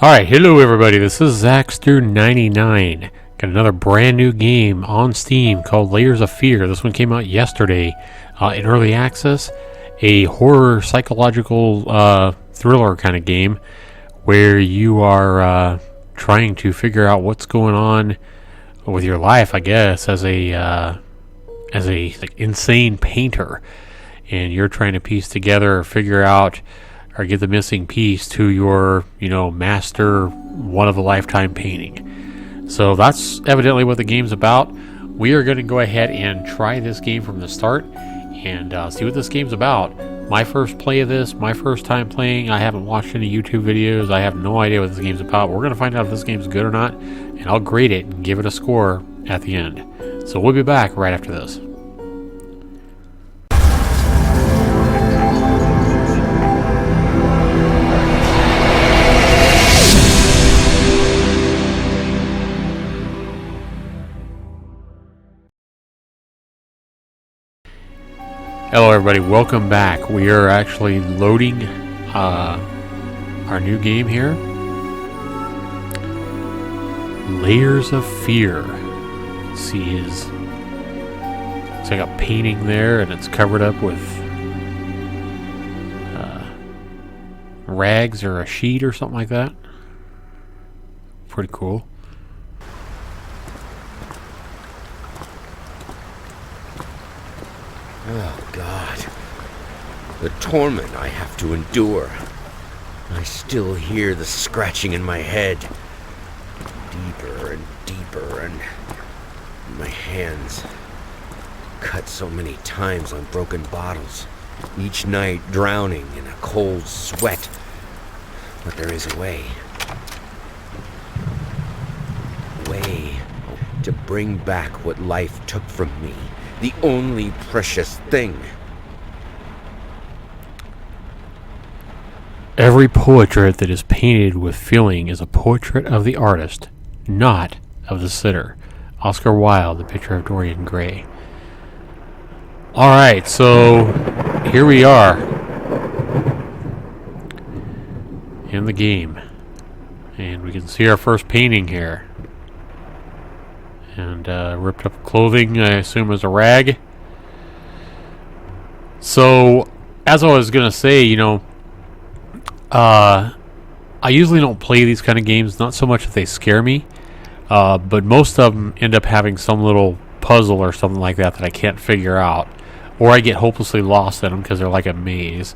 Alright, hello everybody, this is Zackster99. Got another brand new game on Steam called Layers of Fear. This one came out yesterday in early access. A horror psychological thriller kind of game where you are trying to figure out what's going on with your life, I guess, as a like, insane painter. And you're trying to piece together or figure out or get the missing piece to your, master one-of-a-lifetime painting. So that's evidently what the game's about. We are going to go ahead and try this game from the start and see what this game's about. My first play of this, my first time playing. I haven't watched any YouTube videos. I have no idea what this game's about. We're going to find out if this game's good or not, and I'll grade it and give it a score at the end. So we'll be back right after this. Hello everybody, welcome back. We are actually loading our new game here. Layers of Fear. Let's see, it's like a painting there and it's covered up with rags or a sheet or something like that. Pretty cool. Oh, God. The torment I have to endure. I still hear the scratching in my head. Deeper and deeper, and my hands cut so many times on broken bottles. Each night drowning in a cold sweat. But there is a way. A way to bring back what life took from me. The only precious thing. Every portrait that is painted with feeling is a portrait of the artist, not of the sitter. Oscar Wilde, The Picture of Dorian Gray. Alright, so here we are in the game. And we can see our first painting here. And ripped up clothing, I assume, as a rag. So, as I was going to say, I usually don't play these kind of games, not so much that they scare me, but most of them end up having some little puzzle or something like that I can't figure out. Or I get hopelessly lost in them because they're like a maze.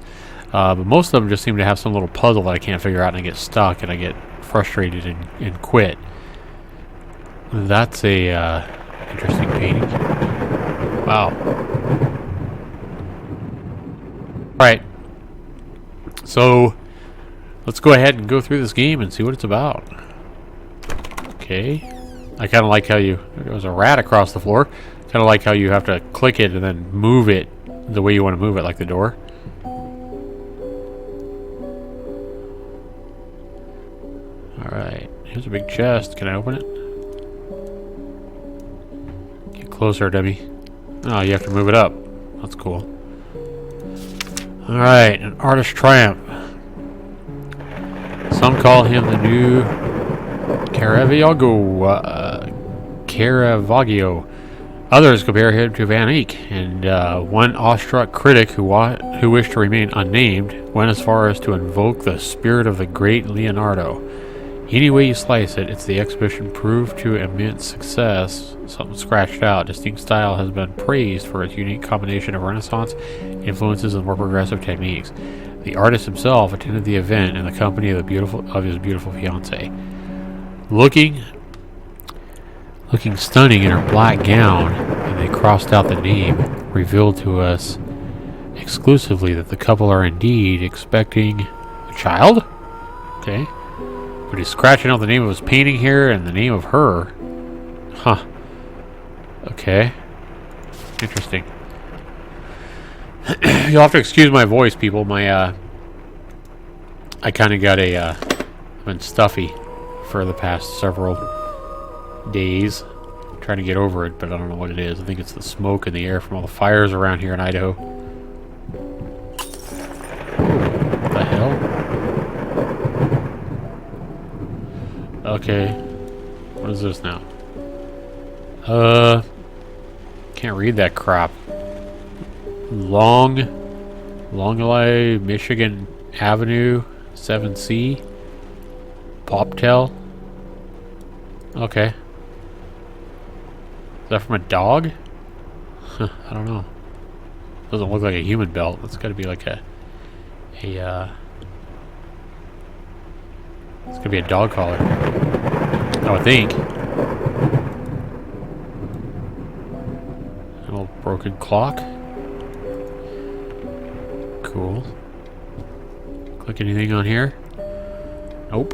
But most of them just seem to have some little puzzle that I can't figure out and I get stuck and I get frustrated and quit. That's a interesting painting. Wow. Alright. So, let's go ahead and go through this game and see what it's about. Okay. I kind of like how there's a rat across the floor. Kind of like how you have to click it and then move it the way you want to move it, like the door. Alright. Here's a big chest. Can I open it? Closer, Debbie. Oh, you have to move it up. That's cool. Alright, an artist triumph. Some call him the new Caravaggio. Others compare him to Van Eyck, and one awestruck critic who wished to remain unnamed went as far as to invoke the spirit of the great Leonardo. Any way you slice it, the exhibition proved to immense success. Something scratched out. Distinct style has been praised for its unique combination of Renaissance influences and more progressive techniques. The artist himself attended the event in the company of his beautiful fiancée. Looking stunning in her black gown, and they crossed out the name, revealed to us exclusively that the couple are indeed expecting a child? Okay. But he's scratching out the name of his painting here and the name of her. Huh. Okay. Interesting. You'll have to excuse my voice, people. I kind of got I've been stuffy for the past several days. I'm trying to get over it, but I don't know what it is. I think it's the smoke in the air from all the fires around here in Idaho. What the hell? Okay. What is this now? Can't read that crap. Longelai, Michigan Avenue, 7C. Poptel. Okay. Is that from a dog? Huh, I don't know. Doesn't look like a human belt. That's got to be like it's gonna be a dog collar. I would think. An old broken clock. Cool. Click anything on here? Nope.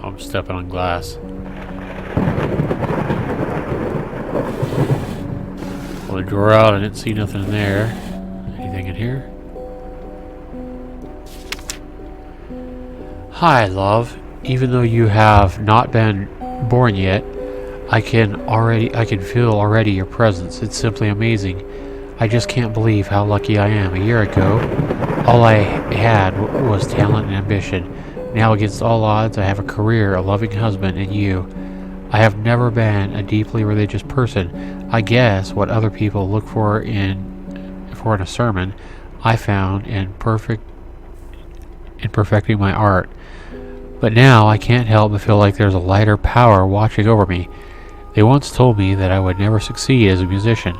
Oh, I'm stepping on glass. Pull the drawer out. I didn't see nothing in there. Anything in here? Hi, love. Even though you have not been born yet, I can feel already your presence. It's simply amazing. I just can't believe how lucky I am. A year ago, all I had was talent and ambition. Now, against all odds, I have a career, a loving husband, and you. I have never been a deeply religious person. I guess what other people look for in a sermon, I found in perfecting my art. But now I can't help but feel like there's a lighter power watching over me. They once told me that I would never succeed as a musician.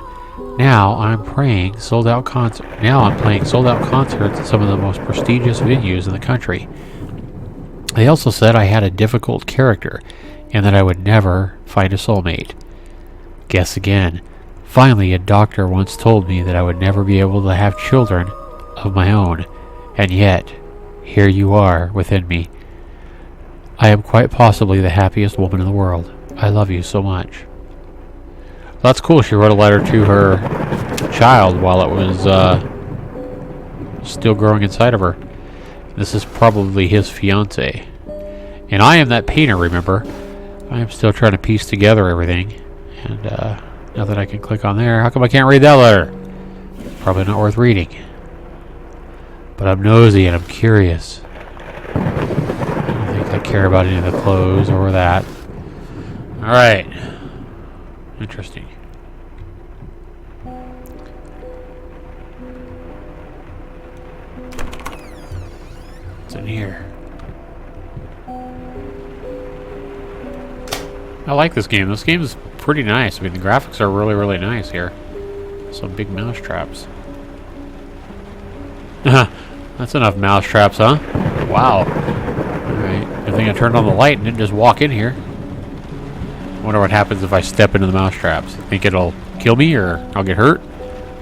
Now I'm playing sold-out concerts at some of the most prestigious venues in the country. They also said I had a difficult character and that I would never find a soulmate. Guess again. Finally, a doctor once told me that I would never be able to have children of my own, and yet, here you are within me. I am quite possibly the happiest woman in the world. I love you so much. That's cool. She wrote a letter to her child while it was still growing inside of her. This is probably his fiance. And I am that painter, remember? I am still trying to piece together everything. And nothing I can click on there. How come I can't read that letter? Probably not worth reading. But I'm nosy and I'm curious. I don't think I care about any of the clothes or that. Alright. Interesting. What's in here? I like this game. This game is pretty nice. I mean, the graphics are really, really nice here. Some big mouse traps. That's enough mouse traps, huh? Wow. Alright. Good thing I turned on the light and didn't just walk in here. Wonder what happens if I step into the mouse traps. Think it'll kill me or I'll get hurt?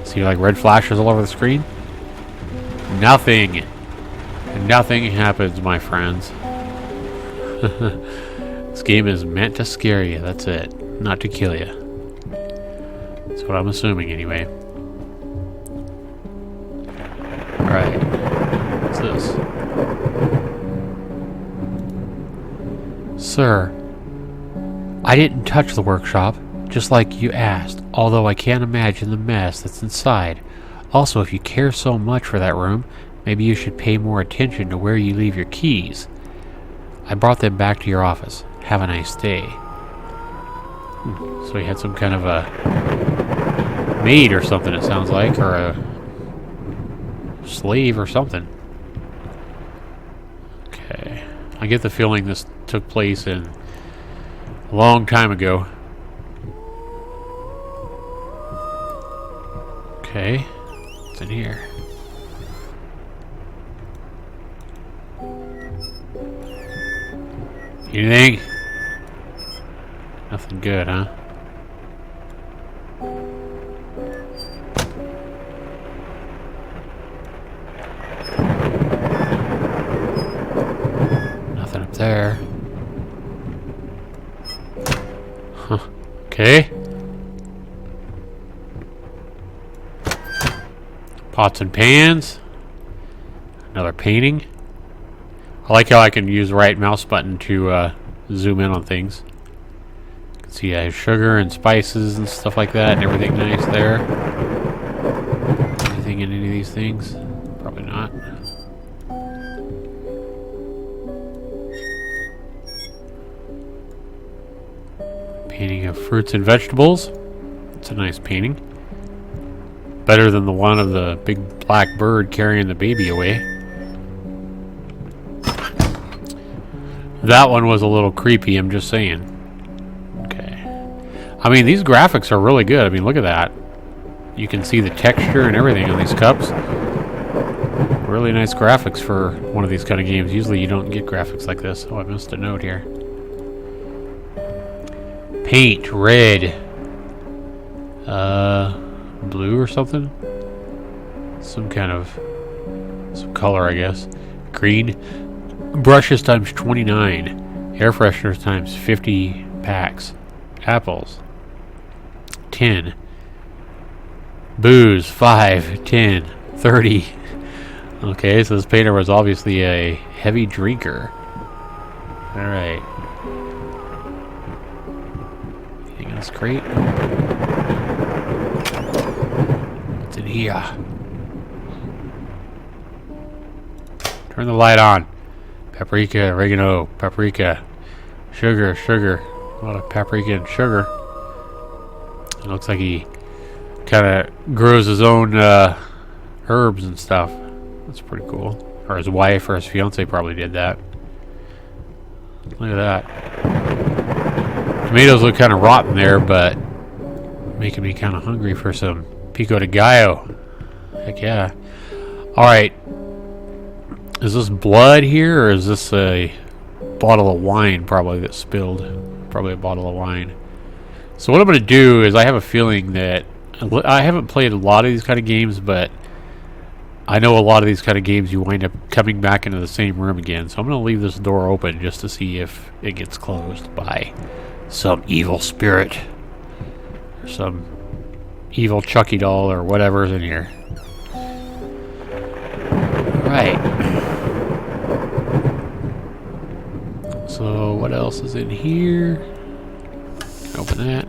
See like red flashes all over the screen? Nothing. Nothing happens, my friends. This game is meant to scare you, that's it. Not to kill you. That's what I'm assuming anyway. Alright. What's this? Sir, I didn't touch the workshop, just like you asked, although I can't imagine the mess that's inside. Also, if you care so much for that room, maybe you should pay more attention to where you leave your keys. I brought them back to your office. Have a nice day. So he had some kind of a maid or something, it sounds like, or a slave or something. Okay. I get the feeling this took place in a long time ago. Okay. What's in here? Anything? Nothing good, huh? Nothing up there. Huh. Okay. Pots and pans. Another painting. I like how I can use the right mouse button to zoom in on things. You can see I have sugar and spices and stuff like that and everything nice there. Anything in any of these things? Probably not. Painting of fruits and vegetables. It's a nice painting. Better than the one of the big black bird carrying the baby away. That one was a little creepy, I'm just saying. Okay. I mean, these graphics are really good. I mean, look at that. You can see the texture and everything on these cups. Really nice graphics for one of these kind of games. Usually you don't get graphics like this. Oh, I missed a note here. Paint, red. Blue or something? Some color, I guess. Green. Brushes times 29. Air fresheners times 50 packs. Apples. 10. Booze. 5, 10, 30. Okay, so this painter was obviously a heavy drinker. Alright. Anything else great? What's in here? Turn the light on. Paprika, oregano, paprika, sugar. A lot of paprika and sugar. It looks like he kind of grows his own herbs and stuff. That's pretty cool. Or his wife or his fiance probably did that. Look at that. Tomatoes look kind of rotten there, but making me kind of hungry for some pico de gallo. Heck yeah. Alright. Is this blood here, or is this a bottle of wine probably that spilled? Probably a bottle of wine. So what I'm going to do is I have a feeling that I haven't played a lot of these kind of games, but I know a lot of these kind of games you wind up coming back into the same room again. So I'm going to leave this door open just to see if it gets closed by some evil spirit. Or some evil Chucky doll or whatever's in here. Right. So what else is in here? Open that.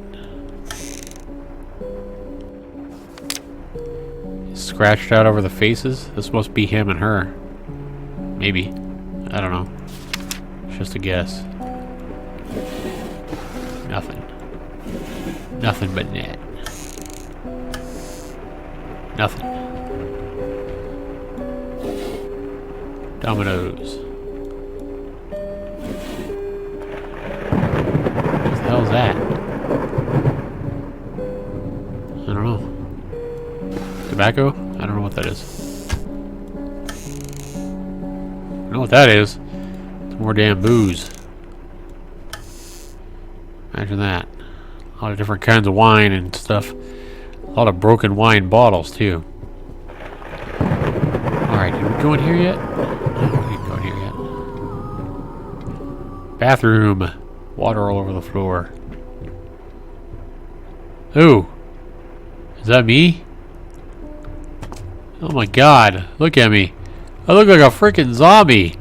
Scratched out over the faces. This must be him and her. Maybe. I don't know. It's just a guess. Nothing. Nothing but net. Nothing. Dominoes. What the hell is that? I don't know. Tobacco? I don't know what that is. I know what that is. It's more damn booze. Imagine that. A lot of different kinds of wine and stuff. A lot of broken wine bottles, too. Alright, did we go in here yet? No, we didn't go in here yet. Bathroom. Water all over the floor. Who? Is that me? Oh my god, look at me. I look like a freaking zombie.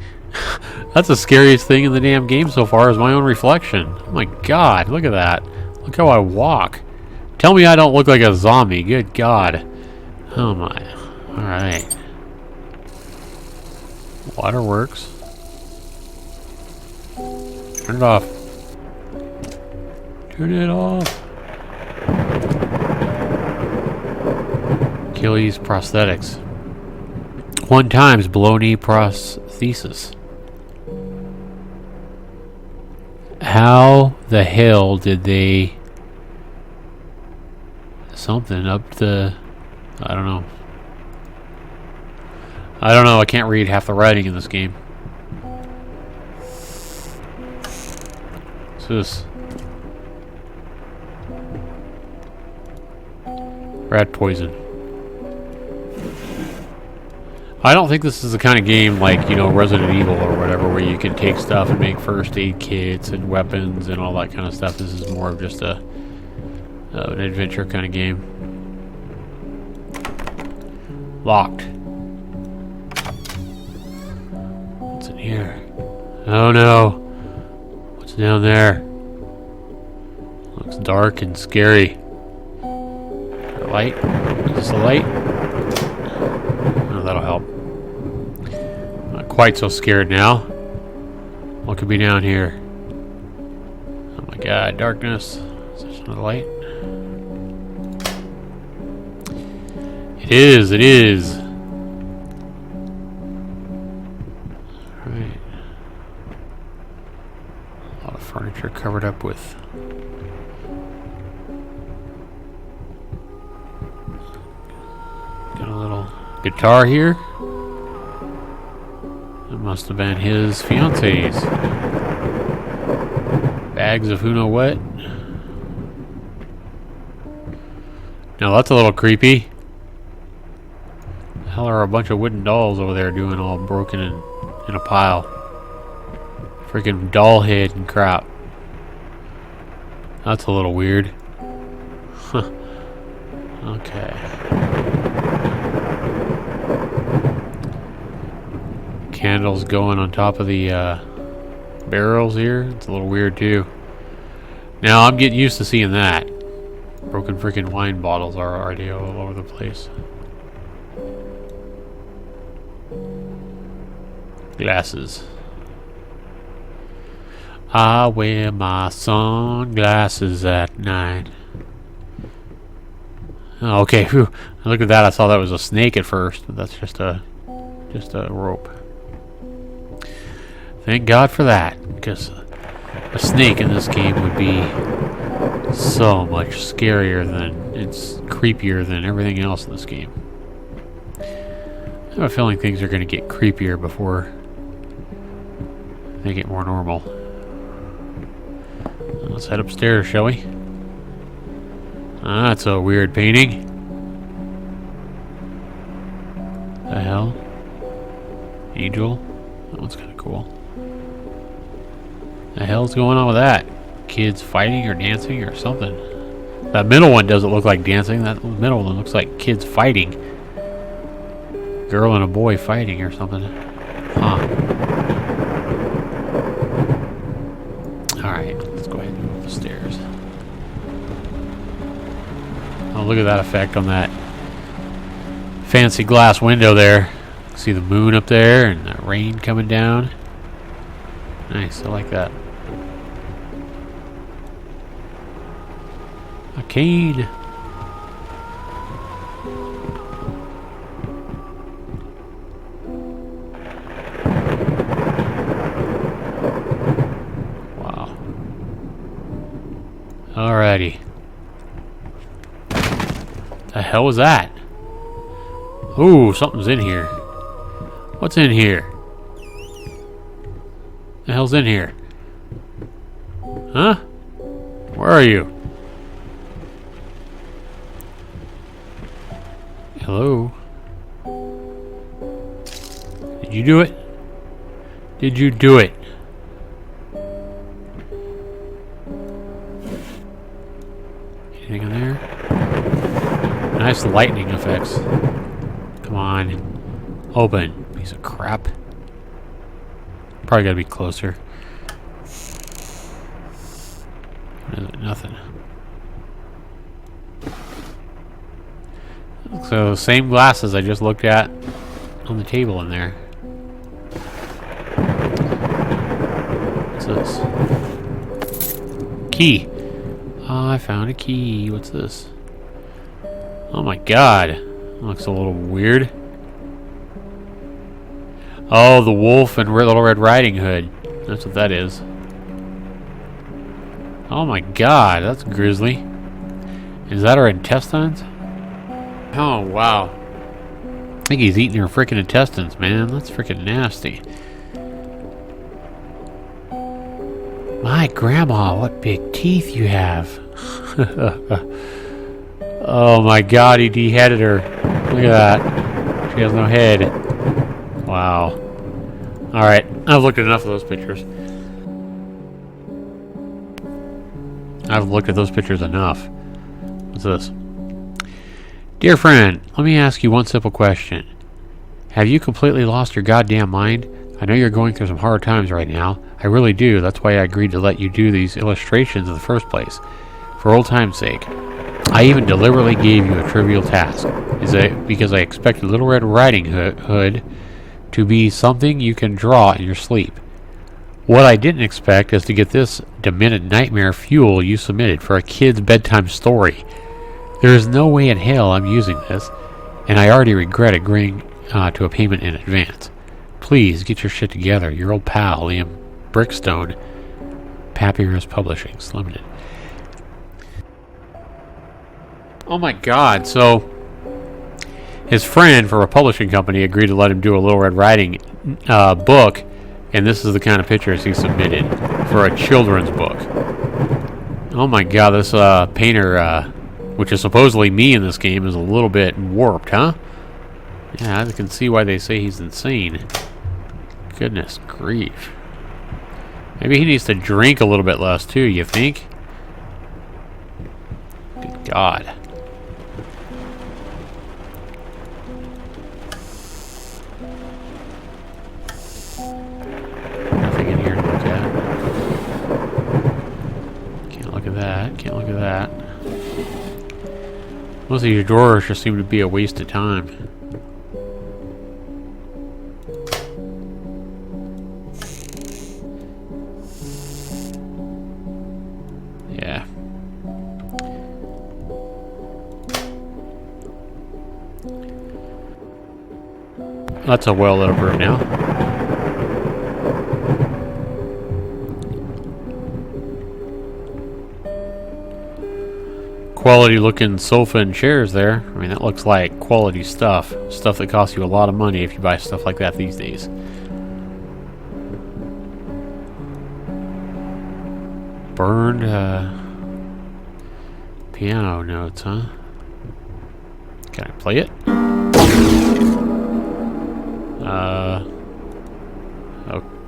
That's the scariest thing in the damn game so far is my own reflection. Oh my god, look at that. Look how I walk. Tell me I don't look like a zombie. Good god. Oh my. Alright. Water works. Turn it off. Turn it off. Achilles prosthetics. 1 times below knee prosthesis. How the hell did they something up the I don't know. I can't read half the writing in this game. What's this? Rat poison. I don't think this is the kind of game like, you know, Resident Evil or whatever, where you can take stuff and make first aid kits and weapons and all that kind of stuff. This is more of just an adventure kind of game. Locked. What's in here? Oh no. What's down there? Looks dark and scary. Is there a light? Is this a light? Oh, that'll help. Not quite so scared now. What could be down here? Oh my god, darkness. Another light. It is, it is. Alright. A lot of furniture covered up with got a little guitar here. It must have been his fiance's. Bags of who know what. Now that's a little creepy. The hell are a bunch of wooden dolls over there doing all broken in a pile? Freaking doll head and crap. That's a little weird. Huh. Okay. Candles going on top of the barrels here. It's a little weird too. Now I'm getting used to seeing that. Broken freaking wine bottles are already all over the place. Glasses. I wear my sunglasses at night. Oh, okay, whew. Look at that. I saw that was a snake at first, but that's just a rope. Thank God for that, because a snake in this game would be so much scarier than, it's creepier than everything else in this game. I have a feeling things are going to get creepier before they get more normal. Let's head upstairs, shall we? That's a weird painting. The hell? Angel? That one's kind of cool. The hell's going on with that? Kids fighting or dancing or something? That middle one doesn't look like dancing. That middle one looks like kids fighting. Girl and a boy fighting or something. Huh. Alright, let's go ahead and go up the stairs. Oh, look at that effect on that fancy glass window there. See the moon up there and the rain coming down. Nice, I like that. Arcade. Wow. Alrighty. The hell was that? Ooh, something's in here. What's in here? The hell's in here? Huh? Where are you? Hello? Did you do it? Did you do it? Anything in there? Nice lightning effects. Come on. Open. Piece of crap. Probably gotta be closer. What is it? Nothing. So, same glasses I just looked at on the table in there. What's this? Key. Oh, I found a key. What's this? Oh my god. That looks a little weird. Oh, the wolf and Little Red Riding Hood. That's what that is. Oh my god, that's grisly. Is that our intestines? Oh, wow. I think he's eating her freaking intestines, man. That's freaking nasty. My grandma, what big teeth you have. Oh my god, he beheaded her. Look at that. She has no head. Wow. Alright, I've looked at enough of those pictures. I've looked at those pictures enough. What's this? Dear friend, let me ask you one simple question. Have you completely lost your goddamn mind? I know you're going through some hard times right now. I really do. That's why I agreed to let you do these illustrations in the first place. For old time's sake. I even deliberately gave you a trivial task. Because I expected Little Red Riding Hood to be something you can draw in your sleep. What I didn't expect is to get this demented nightmare fuel you submitted for a kid's bedtime story. There is no way in hell I'm using this, and I already regret agreeing to a payment in advance. Please get your shit together. Your old pal, Liam Brickstone, Papyrus Publishings Limited. Oh my god, so his friend for a publishing company agreed to let him do a Little Red Riding book, and this is the kind of pictures he submitted for a children's book. Oh my god, this painter, which is supposedly me in this game, is a little bit warped, huh? Yeah, I can see why they say he's insane. Goodness grief. Maybe he needs to drink a little bit less too, you think? Good God. Nothing in here to look at. Can't look at that. Can't look at that. Most of these drawers just seem to be a waste of time. Yeah. That's a well lit up room now. Quality looking sofa and chairs there. I mean, that looks like quality stuff. Stuff that costs you a lot of money if you buy stuff like that these days. Burned piano notes, huh? Can I play it?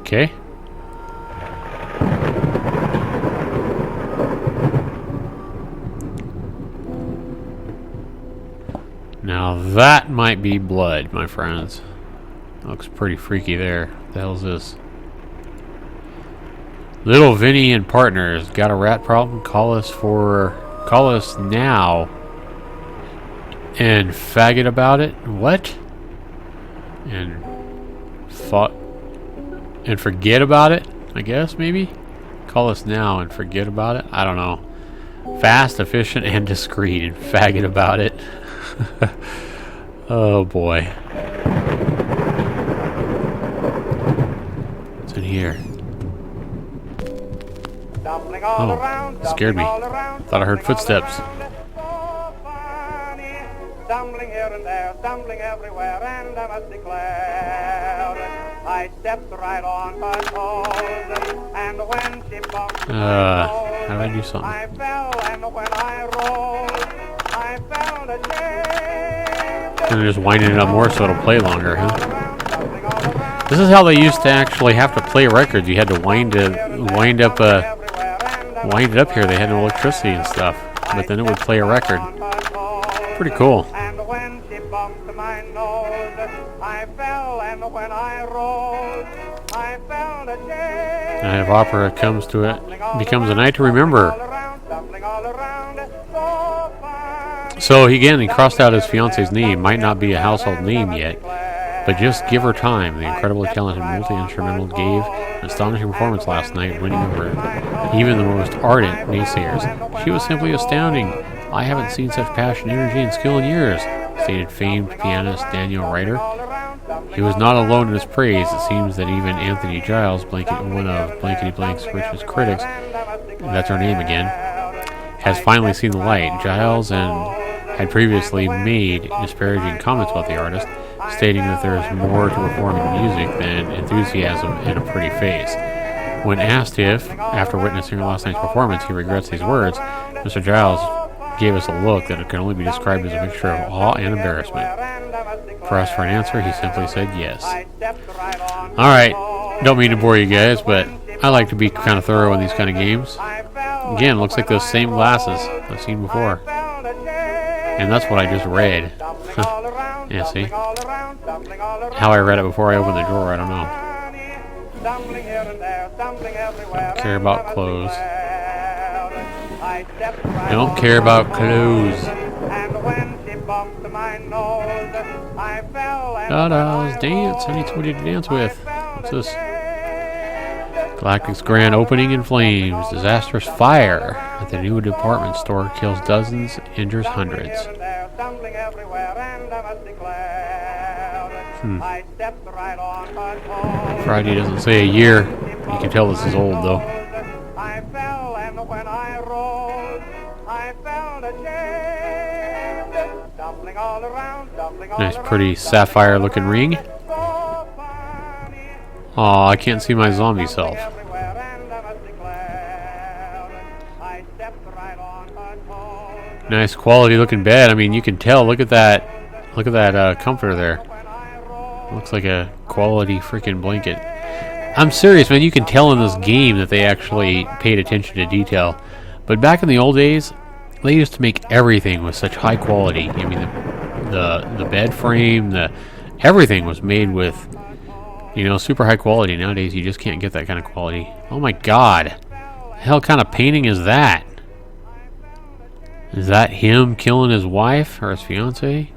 Okay. Now that might be blood, my friends. Looks pretty freaky there. What the hell's this? Little Vinny and Partners. Got a rat problem? Call us now. And faggot about it? What? And forget about it? I guess, maybe? Call us now and forget about it? I don't know. Fast, efficient, and discreet. And faggot about it. Oh boy. What's in here? Oh, scared me. Thought I heard footsteps. Stumbling here and there, stumbling everywhere, and I must declare I stepped right on her toes, and when she bumped how did I do something? I fell, and when I rolled, I felt ashamed. And just winding it up more so it'll play longer, huh? This is how they used to actually have to play records. You had to wind it up here. They had no electricity and stuff, but then it would play a record. Pretty cool. Night of Opera becomes a night to remember. So he crossed out his fiance's name. Might not be a household name yet, but just give her time. The incredibly talented multi-instrumental gave an astonishing performance last night, winning over even the most ardent naysayers. She was simply astounding. I haven't seen such passion, energy, and skill in years, stated famed pianist Daniel Ryder. He was not alone in his praise. It seems that even Anthony Giles, one of Blankety Blank's richest critics, that's her name again, has finally seen the light. Giles had previously made disparaging comments about the artist, stating that there is more to performing music than enthusiasm and a pretty face. When asked if, after witnessing last night's performance, he regrets these words, Mr. Giles gave us a look that can only be described as a mixture of awe and embarrassment. Pressed for an answer, he simply said yes. Alright, don't mean to bore you guys, but I like to be kind of thorough in these kind of games. Again, looks like those same glasses I've seen before. And that's what I just read. Yeah, see? How I read it before I opened the drawer, I don't know. Don't care about clothes. Don't care about clothes. Dada's dance. I need somebody to dance with. What's this? Galactic's grand opening in flames. Disastrous fire at the new department store kills dozens, injures hundreds. Friday doesn't say a year. You can tell this is old though. I fell, and when I rose, I felt ashamed. Dumpling all around, Nice, pretty sapphire looking ring. Aw, I can't see my zombie self. Nice quality looking bed. I mean, you can tell. Look at that. Look at that comforter there. Looks like a quality freaking blanket. I'm serious, man. You can tell in this game that they actually paid attention to detail. But back in the old days, they used to make everything with such high quality. I mean, the bed frame, everything was made with, you know, super high quality. Nowadays, you just can't get that kind of quality. Oh my God, the hell kind of painting is that? Is that him killing his wife or his fiance?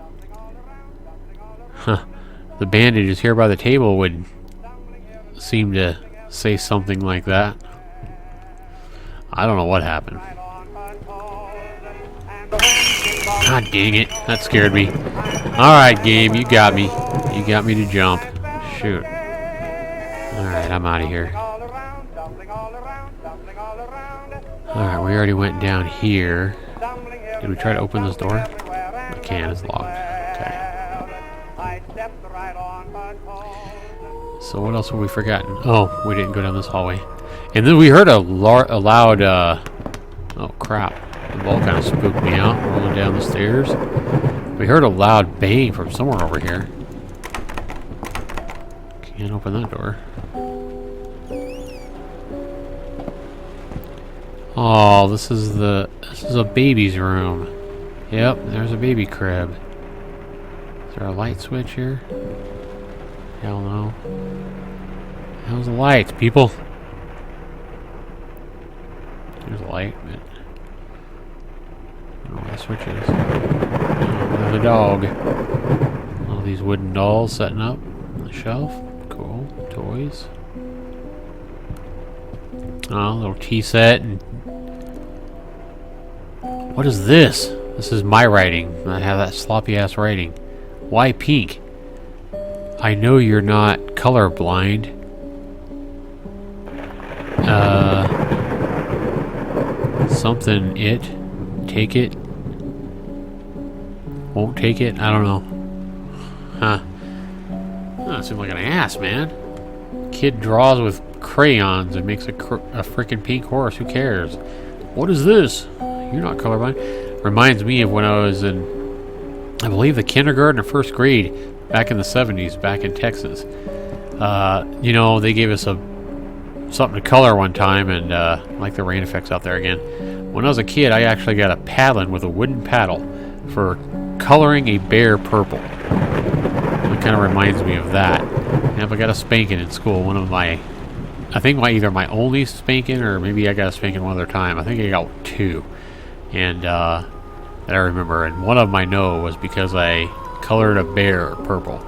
Huh. The bandages here by the table would seem to say something like that. I don't know what happened. God dang it. That scared me. Alright, game. You got me. You got me to jump. Shoot. Alright, I'm out of here. Alright, we already went down here. Did we try to open this door? We can't. It's locked. Okay. So what else have we forgotten? Oh, we didn't go down this hallway. And then we heard a loud, oh crap. The ball kind of spooked me out, rolling down the stairs. We heard a loud bang from somewhere over here. Can't open that door. Oh, this is a baby's room. Yep, there's a baby crib. Is there a light switch here? Hell no. How's the lights, people? There's a light, but I don't know where the switch is. Oh, there's a dog. All these wooden dolls setting up on the shelf. Cool. Toys. Oh, a little tea set. And what is this? This is my writing. I have that sloppy ass writing. Why pink? I know you're not colorblind. Something it. Take it. Won't take it. I don't know. Huh. Oh, it seems like an ass, man. Kid draws with crayons and makes a freaking pink horse. Who cares? What is this? You're not colorblind. Reminds me of when I was in, I believe, the kindergarten or first grade back in the 70s, back in Texas. You know, they gave us something to color one time, and like the rain effects out there again. When I was a kid, I actually got a paddling with a wooden paddle for coloring a bear purple. It kind of reminds me of that. And I got a spanking in school. One of my, I think either my only spanking, or maybe I got a spanking one other time. I think I got two. And that I remember. And one of them I know was because I colored a bear purple.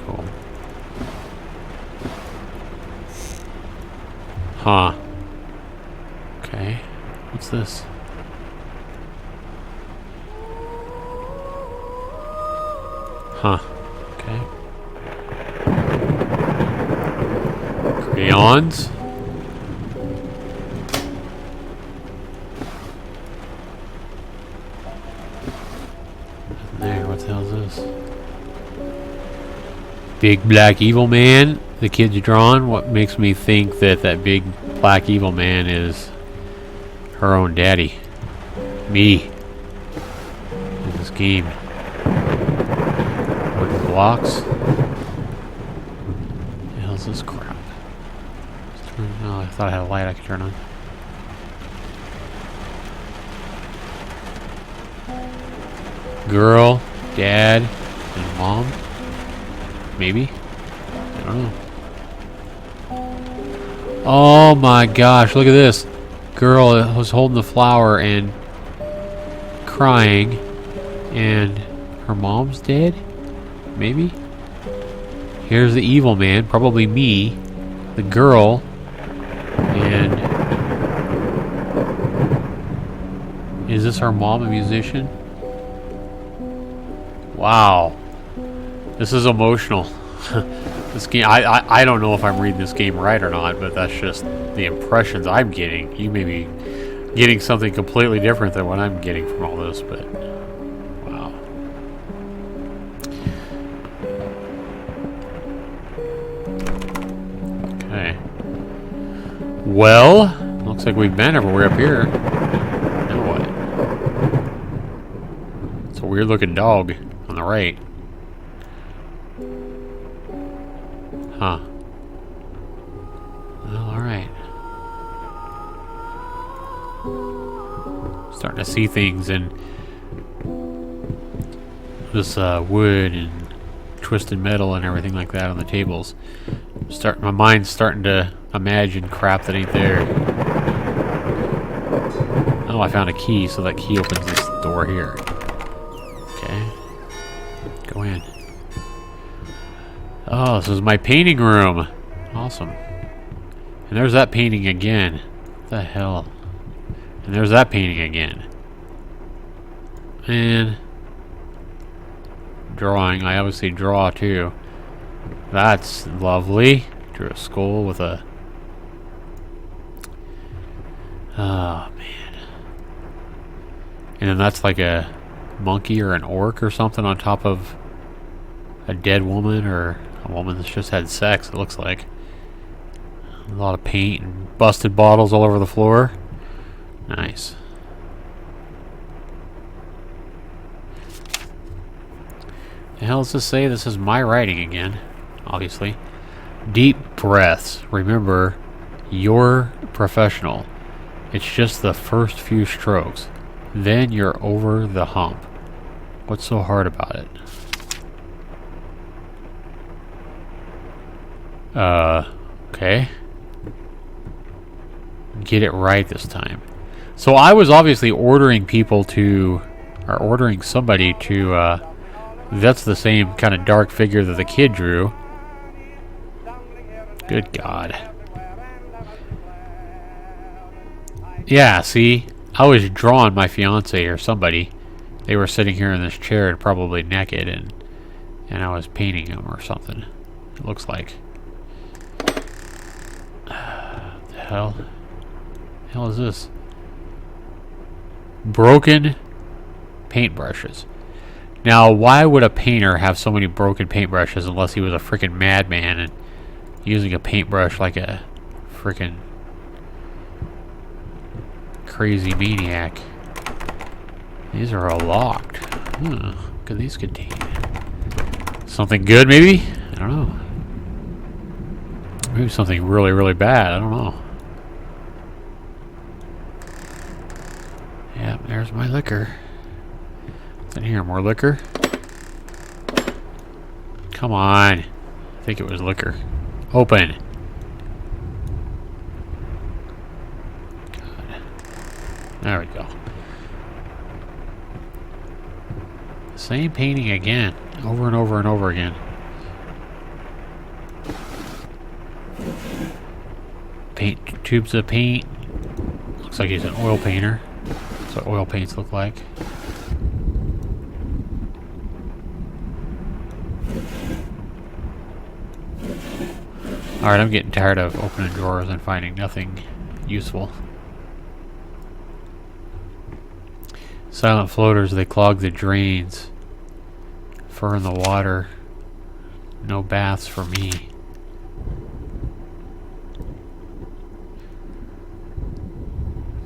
Cool. Huh. Okay. What's this? Huh. Okay. Crayons. There, what the hell is this? Big black evil man. The kid's drawn. What makes me think that that big black evil man is her own daddy? Me. In this game. Wooden blocks. What the hell is this crap? Oh, I thought I had a light I could turn on. Girl, dad, and mom. Maybe. I don't know. Oh my gosh, look at this. Girl was holding the flower and crying, and her mom's dead? Maybe? Here's the evil man, probably me, the girl, and is this our mom, a musician? Wow. This is emotional. This game, I don't know if I'm reading this game right or not, but that's just the impressions I'm getting. You may be getting something completely different than what I'm getting from all this, but wow. Okay. Well, looks like we've been everywhere up here. Now what? It's a weird looking dog on the right. Huh. Well, alright. Starting to see things in this wood and twisted metal and everything like that on the tables. My mind's starting to imagine crap that ain't there. Oh, I found a key, so that key opens this door here. Okay. Go in. Oh, this is my painting room. Awesome. And there's that painting again. What the hell? And there's that painting again. And drawing. I obviously draw too. That's lovely. Drew a skull with a... Oh, man. And then that's like a monkey or an orc or something on top of a dead woman, or a woman that's just had sex, it looks like. A lot of paint and busted bottles all over the floor. Nice. The hell does this say? This is my writing again, obviously. Deep breaths. Remember, you're professional. It's just the first few strokes. Then you're over the hump. What's so hard about it? Okay. Get it right this time. So I was obviously ordering people to, or ordering somebody to, that's the same kind of dark figure that the kid drew. Good God. Yeah, see? I was drawing my fiance or somebody. They were sitting here in this chair and probably naked, and I was painting them or something. It looks like. The hell? The hell is this? Broken paintbrushes. Now, why would a painter have so many broken paintbrushes unless he was a freaking madman and using a paintbrush like a freaking crazy maniac? These are all locked. What could these contain? Something good, maybe? I don't know. Maybe something really, really bad. I don't know. Yep, there's my liquor. What's in here? More liquor? Come on. I think it was liquor. Open. God. There we go. Same painting again. Over and over and over again. Paint tubes of paint. Looks like he's an oil painter. That's what oil paints look like. Alright, I'm getting tired of opening drawers and finding nothing useful. Silent floaters, they clog the drains. Fur in the water. No baths for me.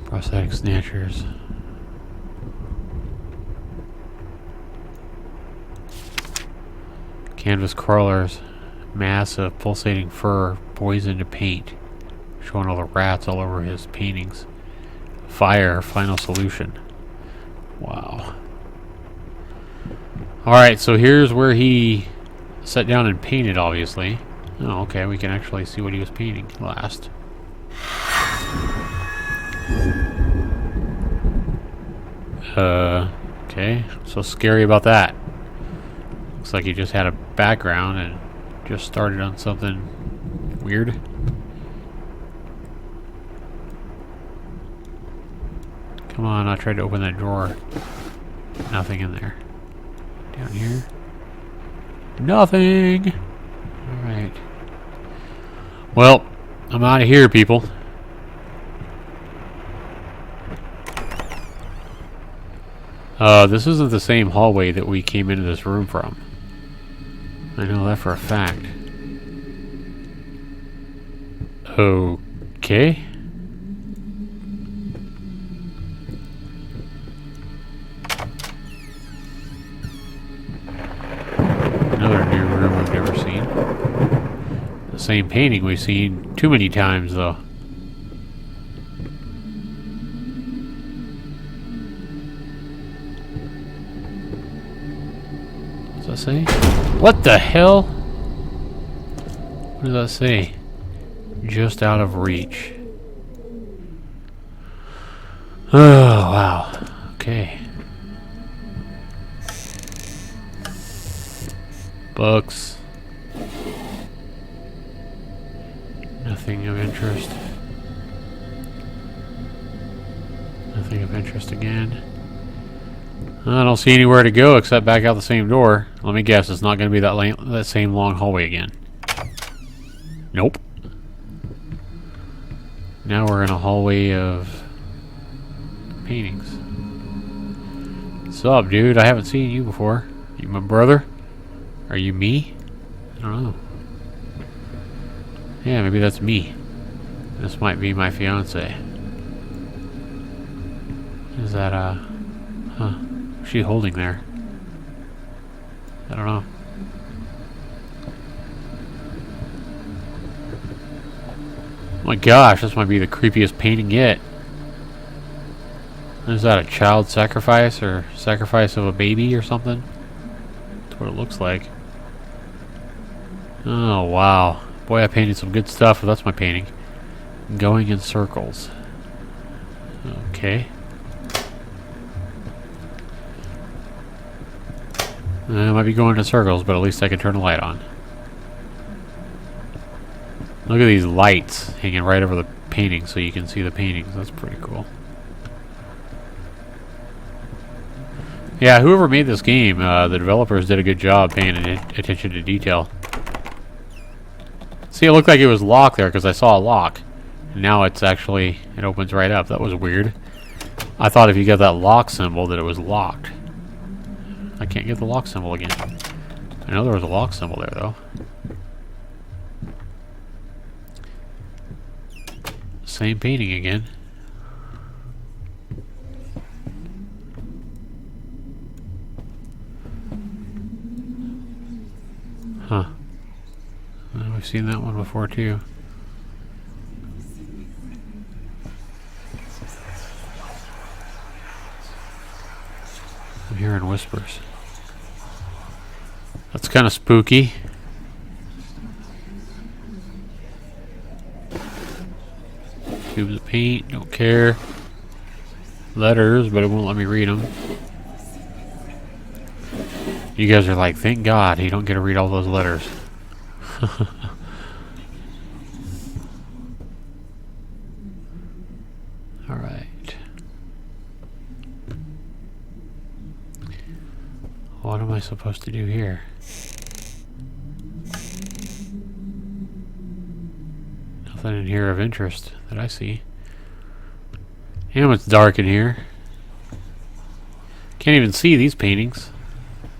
Prosthetic snatchers. Canvas crawlers. Mass of pulsating fur poisoned to paint. Showing all the rats all over his paintings. Fire, final solution. Wow. Alright, so here's where he sat down and painted, obviously. Oh, okay, we can actually see what he was painting last. Okay, so scary about that. Looks like he just had a background and just started on something weird. Come on, I tried to open that drawer. Nothing in there. Down here. Nothing! Alright. Well, I'm out of here, people. This isn't the same hallway that we came into this room from. I know that for a fact. Okay. Another new room we've never seen. The same painting we've seen too many times, though. What's that say? What the hell? What does that say? Just out of reach. Oh, wow. Okay. Books. Nothing of interest. Nothing of interest again. I don't see anywhere to go except back out the same door. Let me guess, it's not going to be that same long hallway again. Nope. Now we're in a hallway of paintings. What's up, dude? I haven't seen you before. You my brother? Are you me? I don't know. Yeah, maybe that's me. This might be my fiance. Is that, huh? What's she holding there? I don't know. Oh my gosh, this might be the creepiest painting yet. Is that a child sacrifice or sacrifice of a baby or something? That's what it looks like. Oh wow. Boy, I painted some good stuff, but that's my painting. Going in circles. Okay. I might be going in circles, but at least I can turn the light on. Look at these lights hanging right over the painting so you can see the paintings. That's pretty cool. Yeah, whoever made this game, the developers did a good job paying attention to detail. See, it looked like it was locked there because I saw a lock. And now it's actually, it opens right up. That was weird. I thought if you got that lock symbol that it was locked. I can't get the lock symbol again. I know there was a lock symbol there though. Same painting again. Huh. We've seen that one before too. I'm hearing whispers. That's kind of spooky. Tubes of paint, don't care. Letters, but it won't let me read them. You guys are like, thank God you don't get to read all those letters. Alright. What am I supposed to do here? Nothing in here of interest that I see. Damn, it's dark in here. Can't even see these paintings.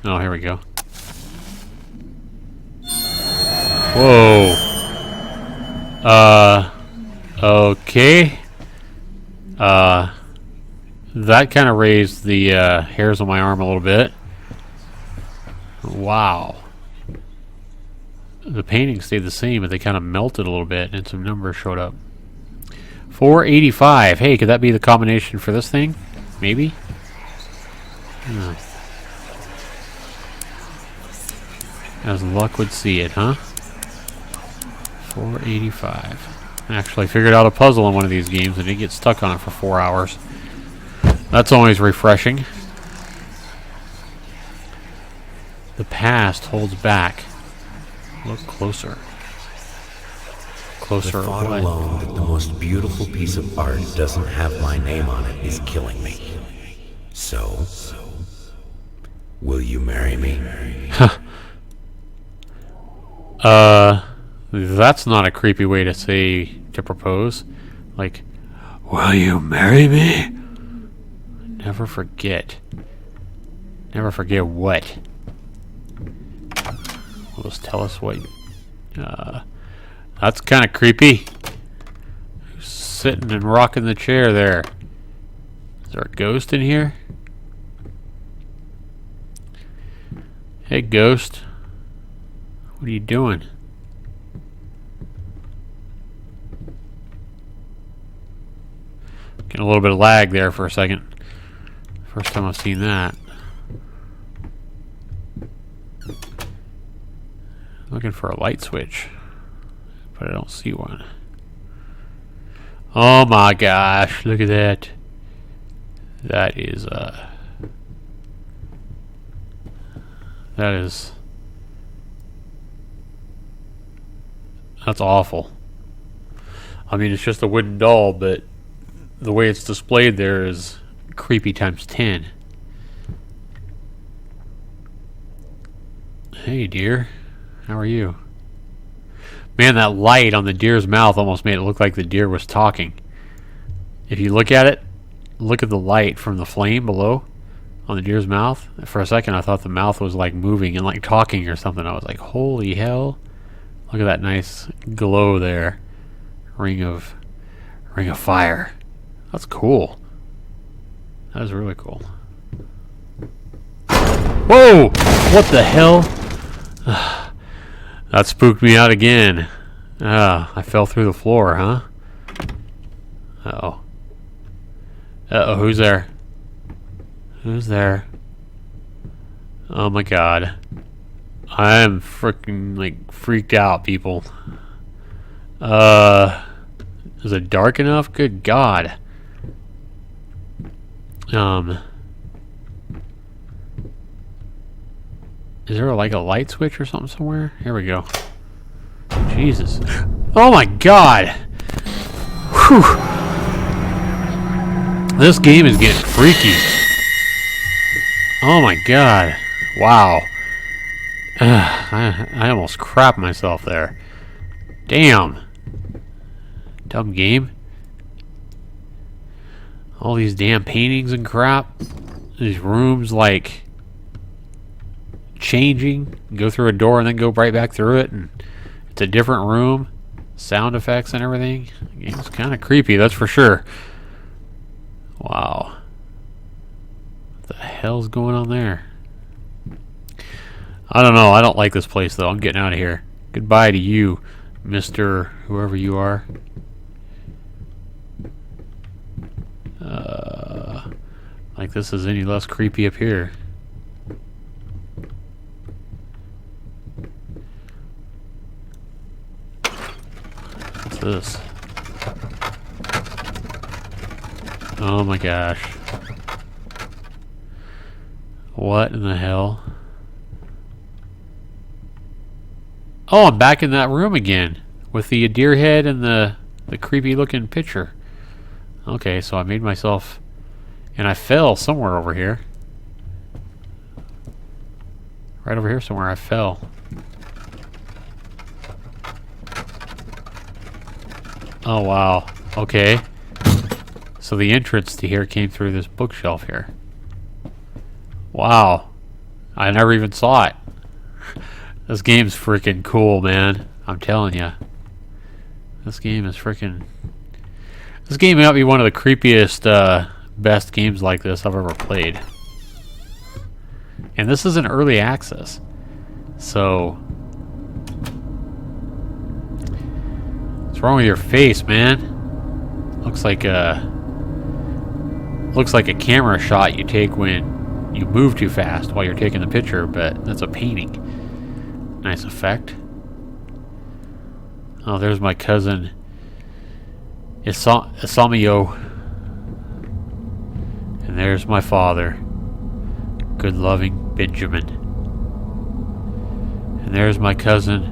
Oh, here we go. Whoa. Okay. That kind of raised the hairs on my arm a little bit. Wow. The painting stayed the same, but they kind of melted a little bit, and some numbers showed up. 485. Hey, could that be the combination for this thing? Maybe? Oh. As luck would see it, huh? 485. I actually figured out a puzzle in one of these games and didn't get stuck on it for 4 hours. That's always refreshing. The past holds back. Look closer. The Closer. thought What? alone that the most beautiful piece of art doesn't have my name on it is killing me. So, will you marry me? That's not a creepy way to propose. Like, will you marry me? Never forget. Never forget what? Will this tell us what? That's kind of creepy. Who's sitting and rocking the chair there? Is there a ghost in here? Hey, ghost. What are you doing? Getting a little bit of lag there for a second. First time I've seen that. Looking for a light switch, but I don't see one. Oh my gosh, look at that. That is that's awful. I mean, it's just a wooden doll, but the way it's displayed there is creepy times 10. Hey, dear. How are you? Man, that light on the deer's mouth almost made it look like the deer was talking. If you look at it, look at the light from the flame below on the deer's mouth. For a second, I thought the mouth was like moving and like talking or something. I was like, holy hell. Look at that nice glow there. Ring of fire. That's cool. That is really cool. Whoa! What the hell? That spooked me out again. I fell through the floor, huh? Uh-oh. Uh-oh, who's there? Who's there? Oh my god. I am freaking, like, freaked out, people. Is it dark enough? Good god. Is there like a light switch or something somewhere? Here we go. Jesus. Oh my god! Whew. This game is getting freaky. Oh my god. Wow. I almost crapped myself there. Damn. Dumb game. All these damn paintings and crap. These rooms like changing. Go through a door and then go right back through it, and it's a different room. Sound effects and everything. The game's kind of creepy, that's for sure. Wow. What the hell's going on there? I don't know. I don't like this place, though. I'm getting out of here. Goodbye to you, Mr. whoever you are. Like this is any less creepy up here. What's this? Oh my gosh. What in the hell? Oh, I'm back in that room again with the deer head and the creepy looking picture. Okay, so I made myself, and I fell somewhere over here. Right over here somewhere I fell. Oh wow. Okay. So the entrance to here came through this bookshelf here. Wow. I never even saw it. This game's freaking cool, man. I'm telling you. This game is freaking... This game might be one of the creepiest, best games like this I've ever played. And this is an early access. So... What's wrong with your face, man? Looks like a camera shot you take when you move too fast while you're taking the picture, but that's a painting. Nice effect. Oh, there's my cousin Isamio. And there's my father, good loving Benjamin. And there's my cousin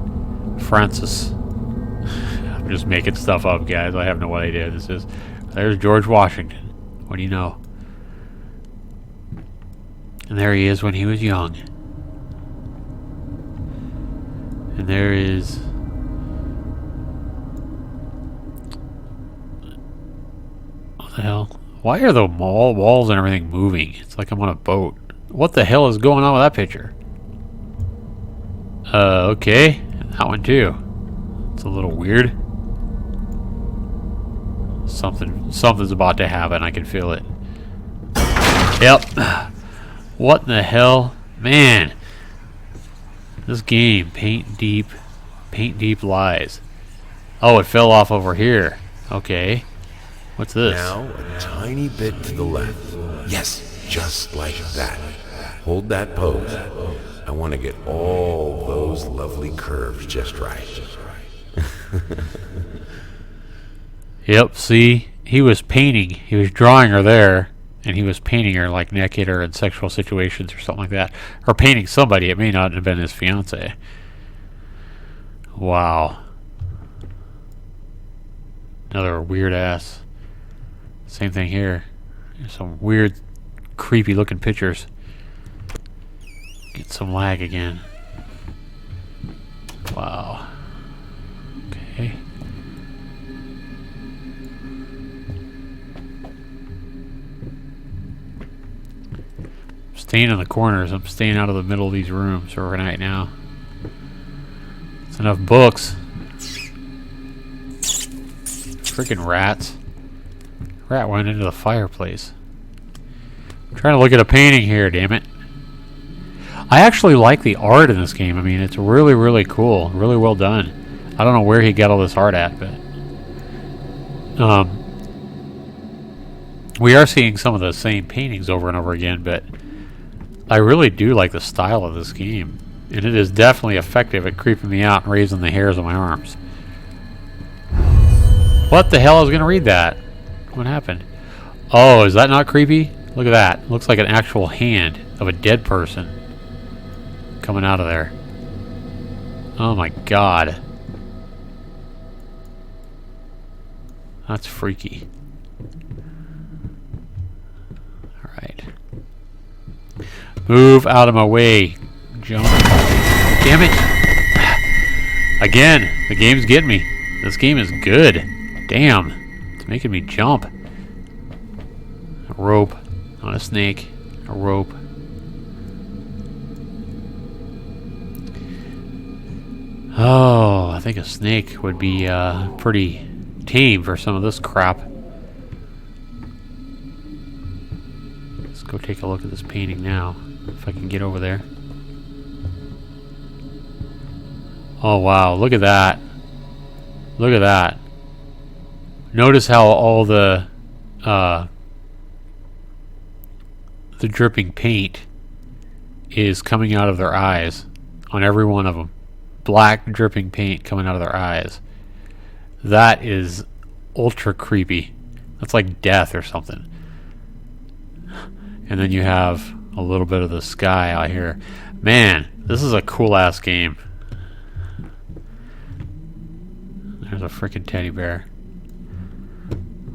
Francis. I'm just making stuff up, guys. I have no idea. This is. There's George Washington. What do you know? And there he is when he was young. And there is. What the hell? Why are the walls and everything moving? It's like I'm on a boat. What the hell is going on with that picture? Okay. And that one too. It's a little weird. Something's about to happen. I can feel it. Yep. What in the hell? Man. This game, Paint Deep Lies. Oh, it fell off over here. Okay. What's this? Now a tiny bit to the left. Yes, just like that. Hold that pose. I want to get all those lovely curves just right. Yep, see? He was painting. He was drawing her there, and he was painting her like naked or in sexual situations or something like that. Or painting somebody. It may not have been his fiance. Wow. Another weird ass. Same thing here. There's some weird, creepy looking pictures. Get some lag again. Wow. Okay. Staying in the corners. I'm staying out of the middle of these rooms overnight now. It's enough books. Freaking rats. Rat went into the fireplace. I'm trying to look at a painting here, damn it. I actually like the art in this game. I mean, it's really, really cool. Really well done. I don't know where he got all this art at, but... we are seeing some of the same paintings over and over again, but... I really do like the style of this game. And it is definitely effective at creeping me out and raising the hairs on my arms. What the hell? I was going to read that. What happened? Oh, is that not creepy? Look at that. Looks like an actual hand of a dead person coming out of there. Oh my god. That's freaky. Alright. Move out of my way. Jump. Damn it. Again, the game's getting me. This game is good. Damn. It's making me jump. A rope. Not a snake. A rope. Oh, I think a snake would be pretty tame for some of this crap. Let's go take a look at this painting now. If I can get over there. Oh wow, look at that. Look at that. Notice how all the dripping paint is coming out of their eyes on every one of them. Black dripping paint coming out of their eyes. That is ultra creepy. That's like death or something. And then you have a little bit of the sky out here. Man, this is a cool ass game. There's a freaking teddy bear.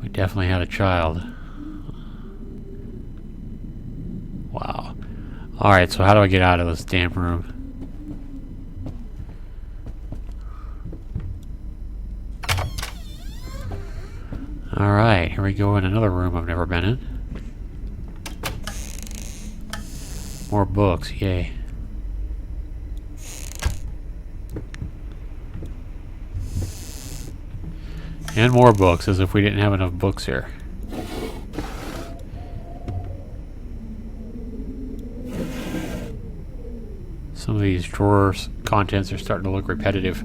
We definitely had a child. Wow. Alright, so how do I get out of this damn room? Alright, here we go in another room I've never been in. More books, yay. And more books, as if we didn't have enough books here. Some of these drawers' contents are starting to look repetitive.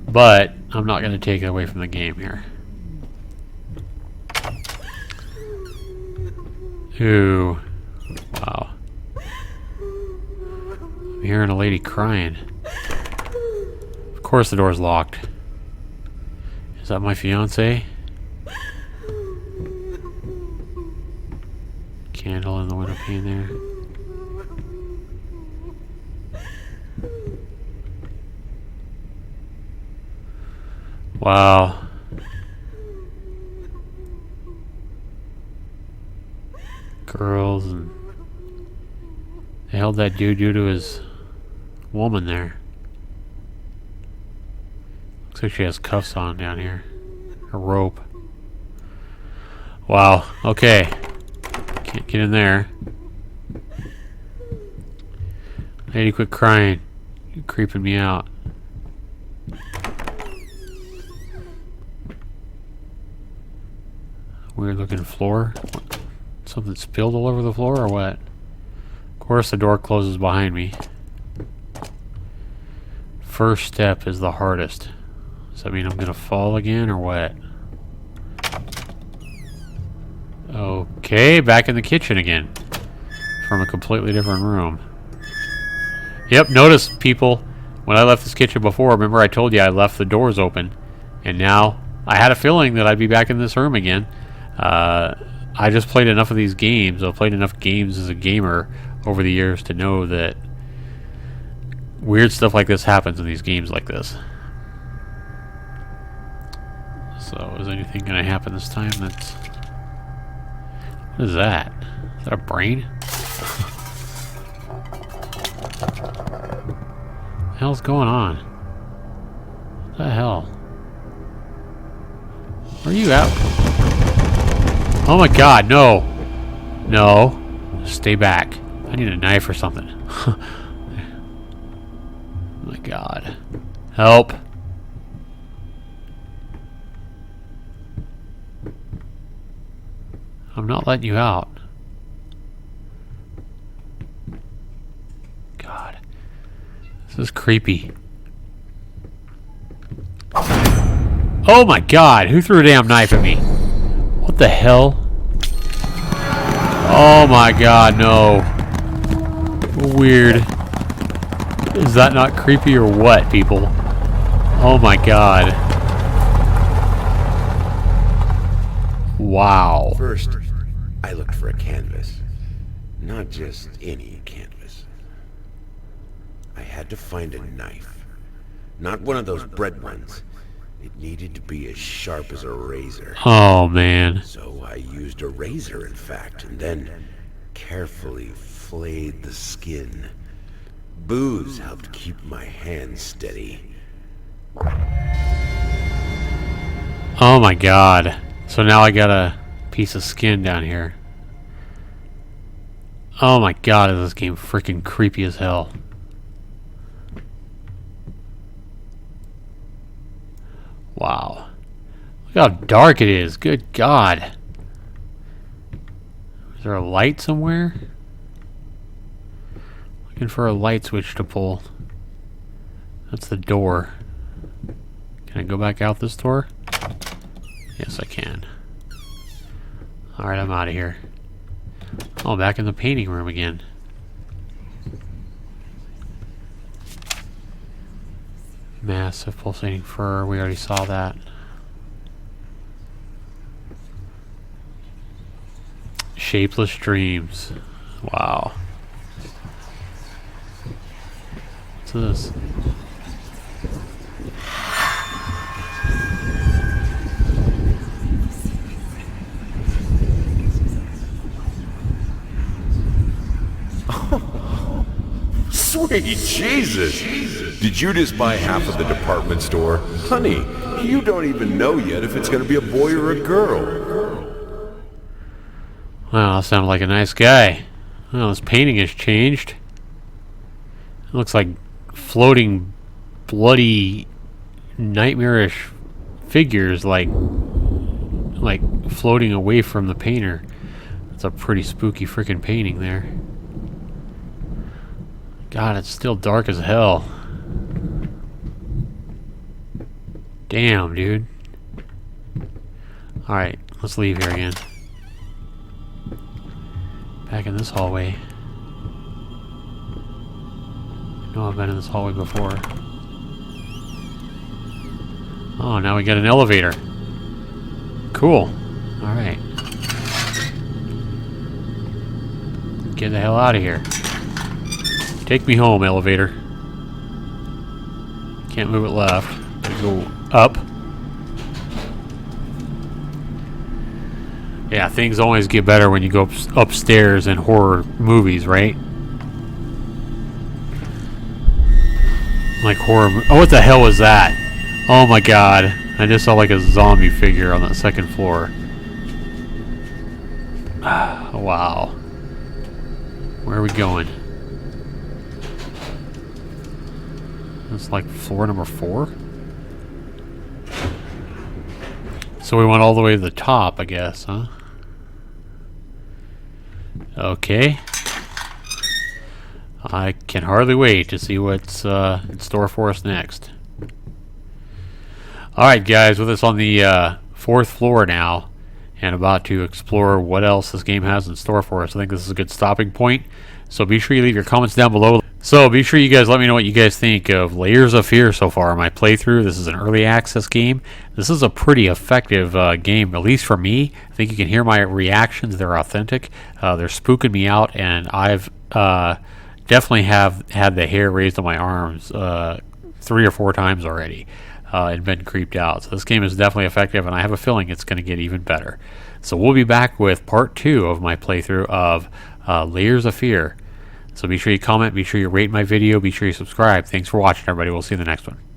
But I'm not going to take it away from the game here. Ooh. Wow. I'm hearing a lady crying. Of course the door's locked. Is that my fiance? Candle in the window pane there. Wow. Girls, and they held that dude due to his woman there. Looks like she has cuffs on down here. A rope. Wow. Okay. Can't get in there. Lady, quit crying. You're creeping me out. Weird looking floor. Something spilled all over the floor or what? Of course the door closes behind me. First step is the hardest. Does that mean I'm gonna fall again or what? Okay, back in the kitchen again. From a completely different room. Yep, notice people, when I left this kitchen before, remember I told you I left the doors open. And now, I had a feeling that I'd be back in this room again. I just played enough of these games. I've played enough games as a gamer over the years to know that weird stuff like this happens in these games like this. So, is anything going to happen this time that's... What is that? Is that a brain? What the hell's going on? What the hell? Where are you at? Oh my god, no! No. Stay back. I need a knife or something. Oh my god. Help! I'm not letting you out. God. This is creepy. Oh my god! Who threw a damn knife at me? What the hell? Oh my god, no. Weird. Is that not creepy or what, people? Oh my god. Wow. First, I looked for a canvas. Not just any canvas. I had to find a knife. Not one of those bread ones. It needed to be as sharp as a razor. Oh, man. So I used a razor, in fact, and then carefully flayed the skin. Booze helped keep my hands steady. Oh my god. So now I got a piece of skin down here. Oh my god, is this game freaking creepy as hell. Wow. Look how dark it is. Good god. Is there a light somewhere? Looking for a light switch to pull. That's the door. Can I go back out this door? Yes, I can. Alright, I'm out of here. Oh, back in the painting room again. Massive pulsating fur. We already saw that. Shapeless dreams. Wow. What's this? Sweet Jesus! Did you just buy half of the department store? Honey, you don't even know yet if it's gonna be a boy or a girl. Wow, that sounded like a nice guy. Well, this painting has changed. It looks like floating, bloody, nightmarish figures, like floating away from the painter. That's a pretty spooky freaking painting there. God, it's still dark as hell. Damn, dude. Alright, let's leave here again. Back in this hallway. I know I've been in this hallway before. Oh, now we got an elevator. Cool. Alright. Get the hell out of here. Take me home, elevator. Can't move it left. Gotta go up. Yeah, things always get better when you go upstairs in horror movies, right? Like horror. Oh, what the hell was that? Oh my god. I just saw like a zombie figure on that second floor. Wow. Where are we going? It's like floor number 4. So we went all the way to the top, I guess, huh? Okay. I can hardly wait to see what's in store for us next. Alright guys, with us on the 4th floor now, and about to explore what else this game has in store for us. I think this is a good stopping point. So be sure you leave your comments down below. So be sure you guys let me know what you guys think of Layers of Fear so far in my playthrough. This is an early access game. This is a pretty effective game, at least for me. I think you can hear my reactions. They're authentic. They're spooking me out, and I've definitely have had the hair raised on my arms 3 or 4 times already and been creeped out. So this game is definitely effective, and I have a feeling it's going to get even better. So we'll be back with part 2 of my playthrough of Layers of Fear. So be sure you comment, be sure you rate my video, be sure you subscribe. Thanks for watching, everybody. We'll see you in the next one.